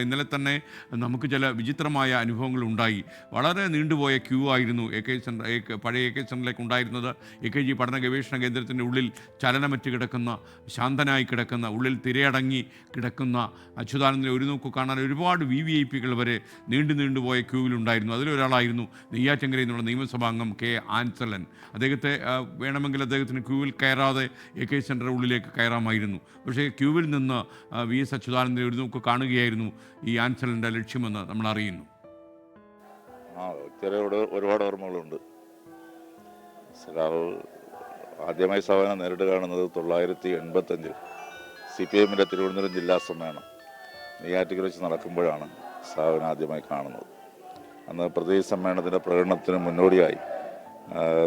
ഇന്നലെ തന്നെ നമുക്ക് ചില വിചിത്രമായ അനുഭവങ്ങൾ ഉണ്ടായി. വളരെ നീണ്ടുപോയ ക്യൂ ആയിരുന്നു പഴയ എ കെ സെൻ്ററിലേക്ക് ഉണ്ടായിരുന്നത്. AKG പഠന ഗവേഷണ കേന്ദ്രത്തിൻ്റെ ഉള്ളിൽ ചലനമറ്റ് കിടക്കുന്ന, ശാന്തനായി കിടക്കുന്ന, ഉള്ളിൽ തിരയടങ്ങി കിടക്കുന്ന അച്യുതാനന്ദനെ ഒരു നോക്ക് കാണാൻ ഒരുപാട് VVIPകൾ വരെ നീണ്ടുപോയ ക്യൂവിലുണ്ടായിരുന്നു. അതിലൊരാളായിരുന്നു നെയ്യാറ്റിൻകരയിൽ നിന്നുള്ള നിയമസഭാംഗം കെ ആൻസലൻ. അദ്ദേഹത്തെ വേണമെങ്കിൽ അദ്ദേഹത്തിന് ക്യൂവിൽ കയറാതെ AK സെൻ്റർ ഉള്ളിലേക്ക് കയറാമായിരുന്നു. പക്ഷേ ക്യൂവിൽ നിന്ന് VS അച്യുതാനന്ദനെ ഒരു നോക്ക് കാണുകയായിരുന്നു ഈ ആൻസലൻ്റെ ലക്ഷ്യമെന്ന് നമ്മൾ അറിയുന്നു. ഒരുപാട് ഓർമ്മകളുണ്ട്. സഖാവ് ആദ്യമായി സഭനെ നേരിട്ട് കാണുന്നത് 1985 CPIഎമ്മിൻ്റെ തിരുവനന്തപുരം ജില്ലാ സമ്മേളനം നെയ്യാറ്റിൻകര വെച്ച് നടക്കുമ്പോഴാണ് സഖാവിനെ ആദ്യമായി കാണുന്നത്. അന്ന് പ്രതി സമ്മേളനത്തിൻ്റെ പ്രകടനത്തിന് മുന്നോടിയായി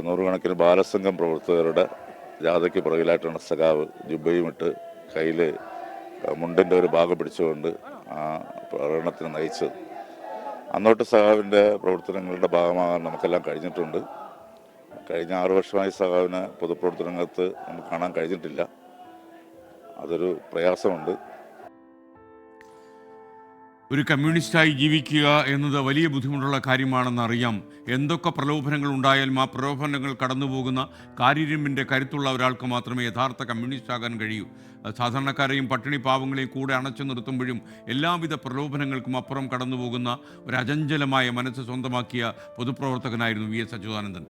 നൂറുകണക്കിന് ബാലസംഘം പ്രവർത്തകരുടെ ജാഥയ്ക്ക് പുറകിലായിട്ടാണ് സഖാവ് ജുബയും ഇട്ട് കയ്യിൽ മുണ്ടിൻ്റെ ഒരു ഭാഗം പിടിച്ചുകൊണ്ട് ആ പ്രകടനത്തിന് നയിച്ചത്. അന്നോട്ട് സഖാവിൻ്റെ പ്രവർത്തനങ്ങളുടെ ഭാഗമാകാൻ നമുക്കെല്ലാം കഴിഞ്ഞിട്ടുണ്ട്. കഴിഞ്ഞ 6 വർഷമായി സഖാവിനെ പൊതുപ്രവർത്തന രംഗത്ത് നമുക്ക് കാണാൻ കഴിഞ്ഞിട്ടില്ല. അതൊരു പ്രയാസമുണ്ട്. ഒരു കമ്മ്യൂണിസ്റ്റായി ജീവിക്കുക എന്നത് വലിയ ബുദ്ധിമുട്ടുള്ള കാര്യമാണെന്ന് അറിയാം. എന്തൊക്കെ പ്രലോഭനങ്ങൾ ഉണ്ടായാലും ആ പ്രലോഭനങ്ങൾ കടന്നുപോകുന്ന കാര്യരുമ്പിൻ്റെ കരുത്തുള്ള ഒരാൾക്ക് മാത്രമേ യഥാർത്ഥ കമ്മ്യൂണിസ്റ്റ് ആകാൻ കഴിയൂ. സാധാരണക്കാരെയും പട്ടിണി പാവങ്ങളെയും കൂടെ അണച്ചു നിർത്തുമ്പോഴും എല്ലാവിധ പ്രലോഭനങ്ങൾക്കും അപ്പുറം കടന്നുപോകുന്ന ഒരു അചഞ്ചലമായ മനസ്സ് സ്വന്തമാക്കിയ പൊതുപ്രവർത്തകനായിരുന്നു VS അച്യുതാനന്ദൻ.